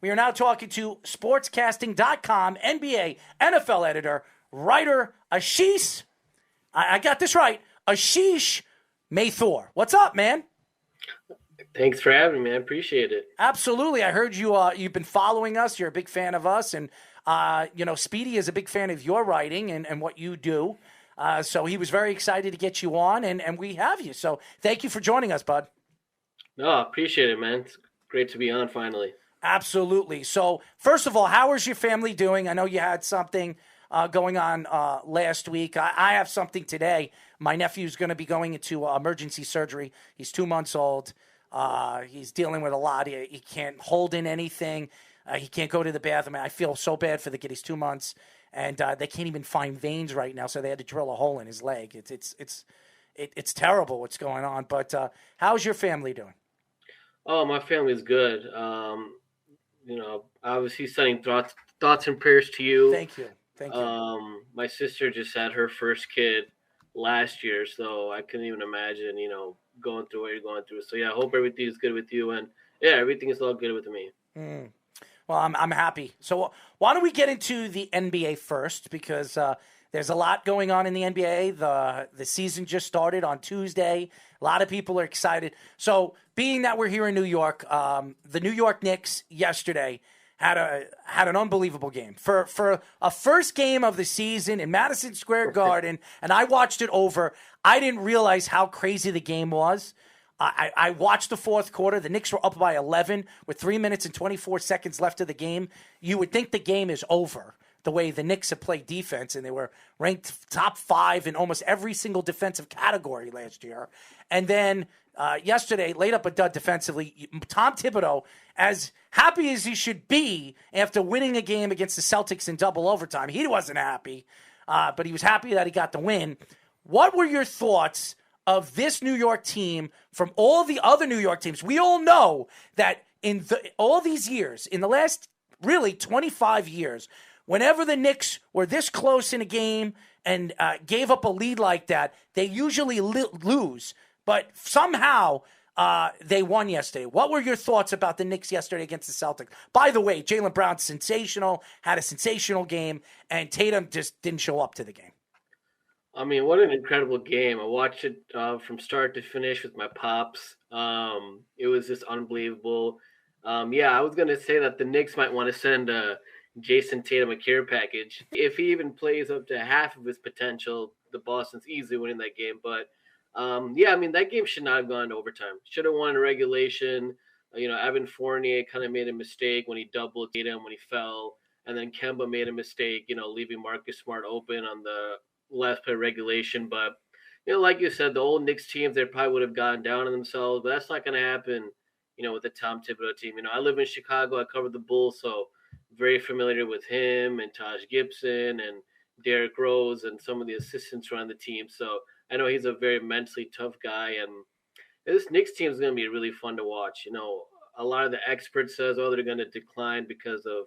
We are now talking to sportscasting.com NBA NFL editor, writer Ashish. I got this right. Ashish Mathur. What's up, man? Thanks for having me. I appreciate it. Absolutely. I heard you've been following us. You're a big fan of us. And, Speedy is a big fan of your writing and what you do. So he was very excited to get you on, and we have you. So thank you for joining us, bud. No, I appreciate it, man. It's great to be on finally. Absolutely. So first of all, how is your family doing? I know you had something going on last week. I have something today. My nephew's going to be going into emergency surgery. He's 2 months old. He's dealing with a lot. He can't hold in anything. He can't go to the bathroom. I feel so bad for the kid. He's 2 months, and they can't even find veins right now, so they had to drill a hole in his leg. It's terrible what's going on. But how's your family doing? Oh, my family's good. Obviously sending thoughts and prayers to you. Thank you. My sister just had her first kid last year, so I couldn't even imagine, going through what you're going through. So yeah, I hope everything is good with you, and yeah, everything is all good with me. Well, I'm happy. So why don't we get into the NBA first, because there's a lot going on in the NBA. The season just started on Tuesday. A lot of people are excited. So being that we're here in New York, the New York Knicks yesterday had an unbelievable game. For a first game of the season in Madison Square Garden, and I watched it over, I didn't realize how crazy the game was. I watched the fourth quarter. The Knicks were up by 11 with 3 minutes and 24 seconds left of the game. You would think the game is over, the way the Knicks have played defense, and they were ranked top 5 in almost every single defensive category last year. And then yesterday, laid up a dud defensively. Tom Thibodeau, as happy as he should be after winning a game against the Celtics in double overtime, he wasn't happy, but he was happy that he got the win. What were your thoughts of this New York team from all the other New York teams? We all know that in all these years, in the last really 25 years, whenever the Knicks were this close in a game and gave up a lead like that, they usually lose. But somehow they won yesterday. What were your thoughts about the Knicks yesterday against the Celtics? By the way, Jaylen Brown's sensational, had a sensational game, and Tatum just didn't show up to the game. I mean, what an incredible game. I watched it from start to finish with my pops. It was just unbelievable. I was going to say that the Knicks might want to send Jason Tatum a care package. If he even plays up to half of his potential, the Boston's easily winning that game. But, that game should not have gone to overtime. Should have won in regulation. Evan Fournier kind of made a mistake when he doubled Tatum when he fell. And then Kemba made a mistake, leaving Marcus Smart open on the last play regulation. But, like you said, the old Knicks teams, they probably would have gotten down on themselves. But that's not going to happen, with the Tom Thibodeau team. I live in Chicago. I covered the Bulls, so very familiar with him and Taj Gibson and Derrick Rose and some of the assistants around the team. So I know he's a very mentally tough guy. And this Knicks team is going to be really fun to watch. A lot of the experts says, they're going to decline because of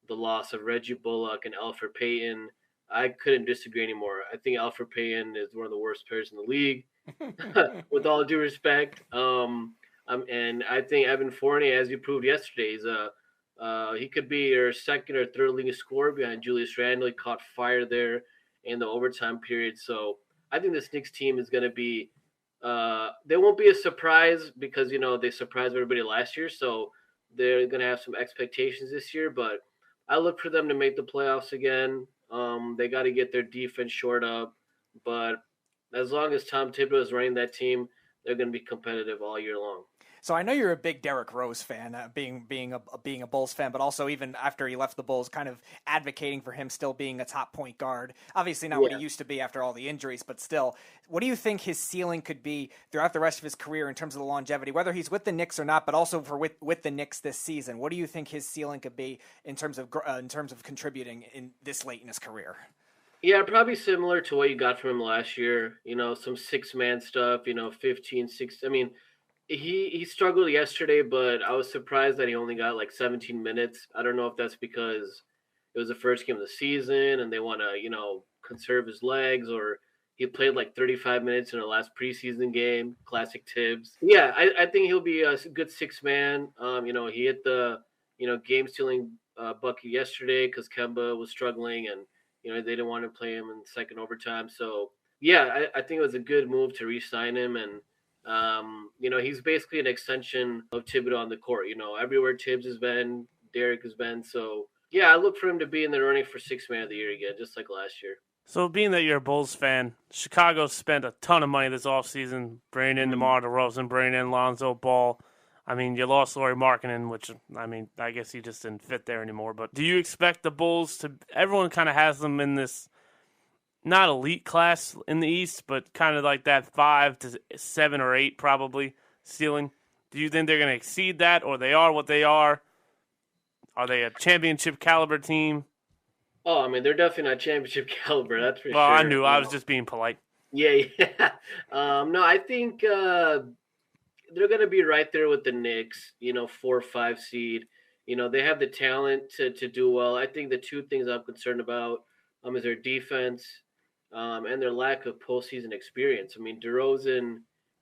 the loss of Reggie Bullock and Elfrid Payton. I couldn't disagree anymore. I think Elfrid Payton is one of the worst players in the league, with all due respect. And I think Evan Fournier, as you proved yesterday, he could be your second or third leading scorer behind Julius Randle. He caught fire there in the overtime period. So I think this Knicks team is going to be they won't be a surprise because, they surprised everybody last year. So they're going to have some expectations this year. But I look for them to make the playoffs again. They got to get their defense shored up. But as long as Tom Thibodeau is running that team, they're going to be competitive all year long. So I know you're a big Derrick Rose fan, being a Bulls fan, but also even after he left the Bulls, kind of advocating for him still being a top point guard. Obviously not what he used to be after all the injuries, but still, what do you think his ceiling could be throughout the rest of his career in terms of the longevity, whether he's with the Knicks or not, but also with the Knicks this season? What do you think his ceiling could be in terms of contributing in this late in his career? Yeah, probably similar to what you got from him last year. Some 6-man stuff. 15, 6. I mean. He struggled yesterday, but I was surprised that he only got like 17 minutes. I don't know if that's because it was the first game of the season and they want to, conserve his legs, or he played like 35 minutes in the last preseason game. Classic Tibbs. Yeah, I think he'll be a good 6-man. He hit the, game-stealing bucket yesterday because Kemba was struggling and, they didn't want to play him in second overtime. So, yeah, I think it was a good move to re-sign him. And, he's basically an extension of Thibodeau on the court. Everywhere Tibbs has been, Derrick has been. So, yeah, I look for him to be in the running for Sixth Man of the Year again, just like last year. So being that you're a Bulls fan, Chicago spent a ton of money this offseason, bringing in DeMar DeRozan, bringing in Lonzo Ball. I mean, you lost Lauri Markkanen, which, I guess he just didn't fit there anymore. But do you expect the Bulls to – everyone kind of has them in this not elite class in the East, but kind of like that 5 to 7 or 8 probably ceiling. Do you think they're going to exceed that, or they are what they are? Are they a championship caliber team? Oh, they're definitely not championship caliber, that's for sure. Well, I knew. I was just being polite. Yeah. No, I think they're going to be right there with the Knicks, 4 or 5 seed. They have the talent to do well. I think the two things I'm concerned about is their defense and their lack of postseason experience. DeRozan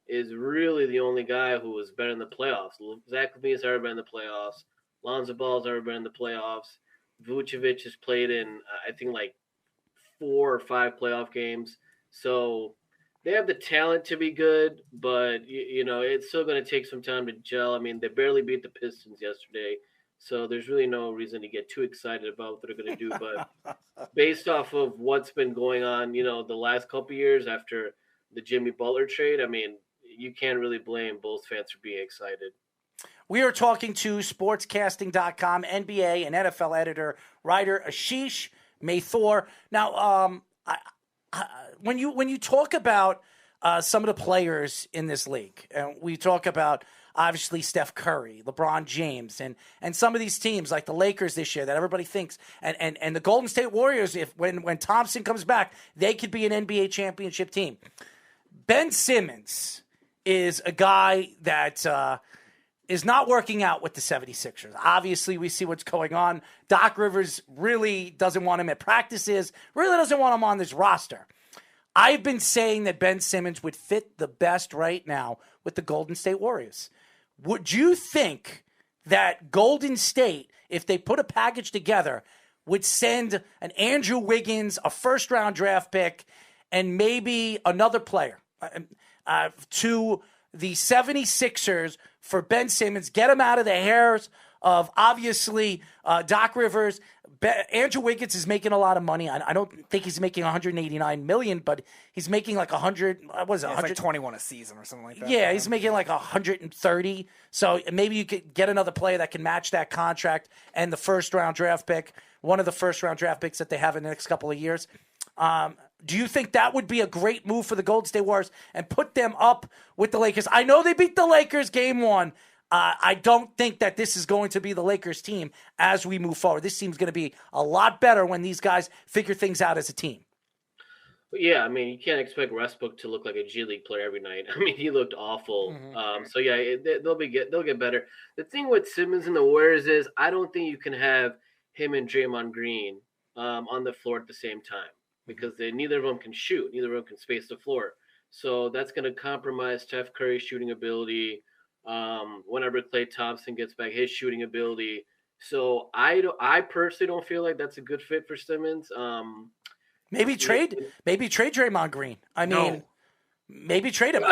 is really the only guy who has been in the playoffs. Zach LaVine's ever been in the playoffs. Lonzo Ball's ever been in the playoffs. Vucevic has played in, I think, like 4 or 5 playoff games. So they have the talent to be good, but, it's still going to take some time to gel. They barely beat the Pistons yesterday. So there's really no reason to get too excited about what they're going to do. But based off of what's been going on, the last couple of years after the Jimmy Butler trade, you can't really blame Bulls fans for being excited. We are talking to sportscasting.com NBA and NFL editor, writer Ashish Mathur. Now, when you talk about some of the players in this league, and we talk about obviously Steph Curry, LeBron James, and some of these teams like the Lakers this year that everybody thinks, and the Golden State Warriors, when Thompson comes back, they could be an NBA championship team. Ben Simmons is a guy that is not working out with the 76ers. Obviously, we see what's going on. Doc Rivers really doesn't want him at practices, really doesn't want him on this roster. I've been saying that Ben Simmons would fit the best right now with the Golden State Warriors. Would you think that Golden State, if they put a package together, would send an Andrew Wiggins, a first-round draft pick, and maybe another player to the 76ers for Ben Simmons, get him out of the hairs of, obviously, Doc Rivers? Andrew Wiggins is making a lot of money. I don't think he's making $189 million, but he's making like 100. What is it? 100, like 21 a season or something like that. Yeah, he's making like 130. So maybe you could get another player that can match that contract and the first-round draft pick, one of the first-round draft picks that they have in the next couple of years. Do you think that would be a great move for the Golden State Warriors and put them up with the Lakers? I know they beat the Lakers game 1. I don't think that this is going to be the Lakers team as we move forward. This team's going to be a lot better when these guys figure things out as a team. Yeah, you can't expect Westbrook to look like a G League player every night. he looked awful. So yeah, they'll get better. The thing with Simmons and the Warriors is I don't think you can have him and Draymond Green on the floor at the same time because neither of them can shoot. Neither of them can space the floor. So that's going to compromise Steph Curry's shooting ability. Whenever Klay Thompson gets back, his shooting ability. So I personally don't feel like that's a good fit for Simmons. Maybe trade Draymond Green. Maybe trade him.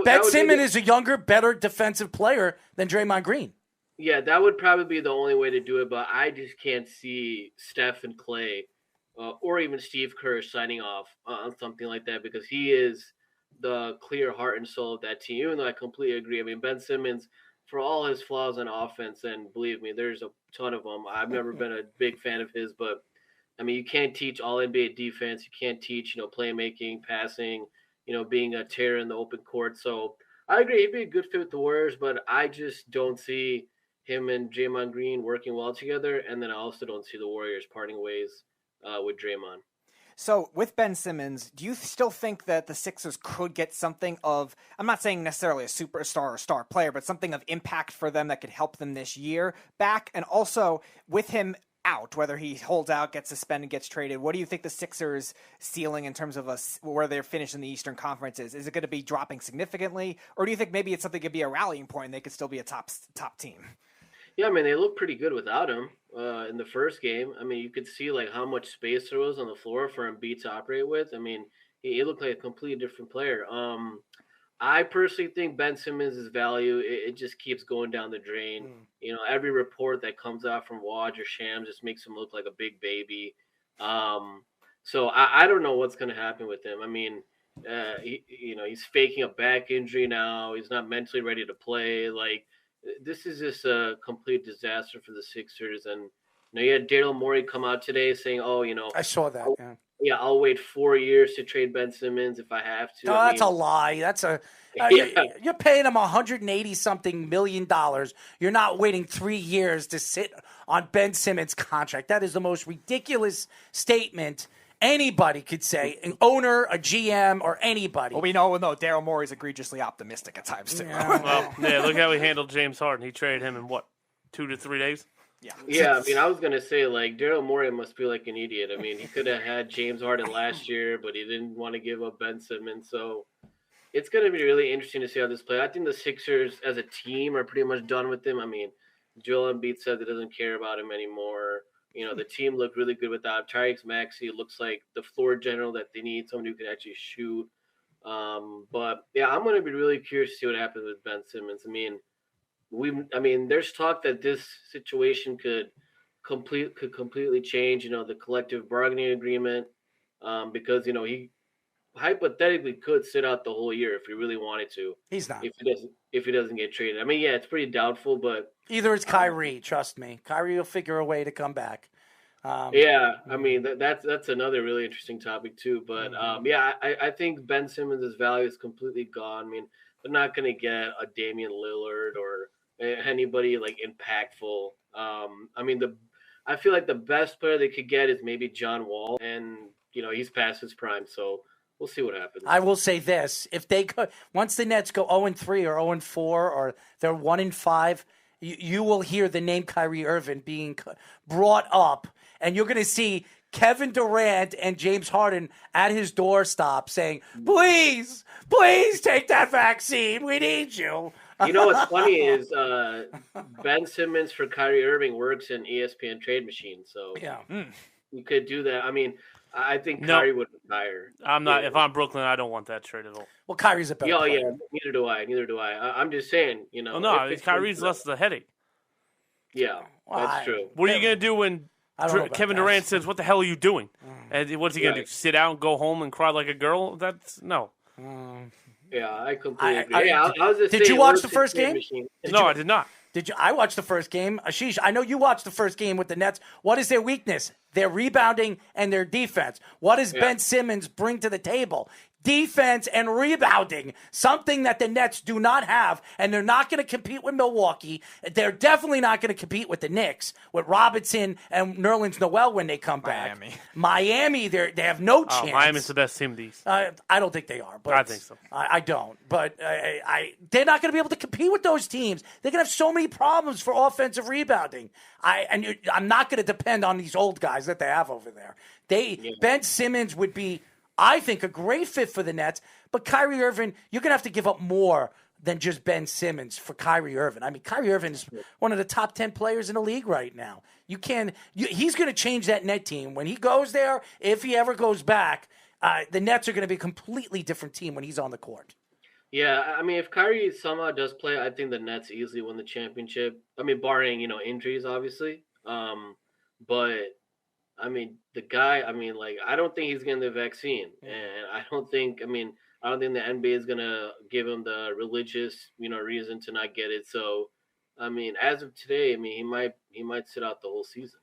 Ben Simmons is a younger, better defensive player than Draymond Green. Yeah, that would probably be the only way to do it, but I just can't see Steph and Klay or even Steve Kerr signing off on something like that because he is the clear heart and soul of that team, even though I completely agree. Ben Simmons, for all his flaws on offense, and believe me, there's a ton of them. I've never been a big fan of his, but, you can't teach all NBA defense. You can't teach, playmaking, passing, being a terror in the open court. So I agree. He'd be a good fit with the Warriors, but I just don't see him and Draymond Green working well together, and then I also don't see the Warriors parting ways with Draymond. So with Ben Simmons, do you still think that the Sixers could get something of, I'm not saying necessarily a superstar or star player, but something of impact for them that could help them this year back? And also with him out, whether he holds out, gets suspended, gets traded, what do you think the Sixers' ceiling in terms of where they're finished in the Eastern Conference is? Is it going to be dropping significantly? Or do you think maybe it's something that could be a rallying point and they could still be a top team? Yeah, I mean, they look pretty good without him in the first game. I mean, you could see like how much space there was on the floor for Embiid to operate with. I mean, he looked like a completely different player. I personally think Ben Simmons' value it just keeps going down the drain. Every report that comes out from Woj or Shams just makes him look like a big baby. So I don't know what's going to happen with him. I mean, he's faking a back injury now. He's not mentally ready to play. Like, this is just a complete disaster for the Sixers. And you had Daryl Morey come out today saying, "Oh, I saw that. Yeah, I'll wait 4 years to trade Ben Simmons if I have to." No, that's a lie. That's you're paying him $180-something million. You're not waiting 3 years to sit on Ben Simmons' contract. That is the most ridiculous statement anybody could say, an owner, a GM, or anybody. Well, we know Daryl Morey's egregiously optimistic at times, too. Yeah. Look how he handled James Harden. He traded him in, 2 to 3 days? Yeah, I mean, I was going to say, like, Daryl Morey must be like an idiot. I mean, he could have had James Harden last year, but he didn't want to give up Ben Simmons. So it's going to be really interesting to see how this plays. I think the Sixers as a team are pretty much done with him. I mean, Joel Embiid said that doesn't care about him anymore. The team looked really good without Tyrese Maxey. It looks like the floor general that they need, somebody who can actually shoot. But yeah, I'm going to be really curious to see what happens with Ben Simmons. I mean, there's talk that this situation could completely change, the collective bargaining agreement, because he hypothetically could sit out the whole year if he really wanted to. He's not. If he doesn't get traded. I mean, yeah, it's pretty doubtful, but either it's Kyrie. Trust me, Kyrie will figure a way to come back. Yeah, I mean that's another really interesting topic too. But yeah, I think Ben Simmons' value is completely gone. I mean, they're not going to get a Damian Lillard or anybody like impactful. I mean, I feel like the best player they could get is maybe John Wall, and he's past his prime, so we'll see what happens. I will say this: if they once the Nets go 0-3 or 0-4 or they're 1-5, you will hear the name Kyrie Irving being brought up, and you're going to see Kevin Durant and James Harden at his doorstop saying, "Please, please take that vaccine. We need you." You know what's funny is Ben Simmons for Kyrie Irving works in ESPN Trade Machine, so you could do that. I mean, I think Kyrie would retire. I'm not. If I'm Brooklyn, I don't want that trade at all. Well, Kyrie's a better player. Yeah, neither do I. I'm just saying, Oh, no, Kyrie's less of a headache. Yeah, that's true. What are you going to do when Kevin Durant says, "What the hell are you doing?" And what's he going to do? Sit out and go home and cry like a girl? That's no. Yeah, I completely agree. I was just did you watch the first game? No, I did not. Did you? I watched the first game. Ashish, I know you watched the first game with the Nets. What is their weakness? Their rebounding and their defense. What does Ben Simmons bring to the table? Defense and rebounding, something that the Nets do not have, and they're not going to compete with Milwaukee. They're definitely not going to compete with the Knicks, with Robinson and Nerlens Noel when they come back. Miami, they have no chance. Miami's the best team of these. I don't think they are. But I think so. I don't. But they're not going to be able to compete with those teams. They're going to have so many problems for offensive rebounding. I'm not going to depend on these old guys that they have over there. Ben Simmons would be, I think, a great fit for the Nets, but Kyrie Irving, you're going to have to give up more than just Ben Simmons for Kyrie Irving. I mean, Kyrie Irving is one of the top 10 players in the league right now. He's going to change that net team. When he goes there, if he ever goes back, the Nets are going to be a completely different team when he's on the court. Yeah, I mean, if Kyrie somehow does play, I think the Nets easily win the championship. I mean, barring, injuries, obviously. But I mean, the guy, I don't think he's getting the vaccine. And I don't think the NBA is going to give him the religious, reason to not get it. So, I mean, as of today, he might sit out the whole season.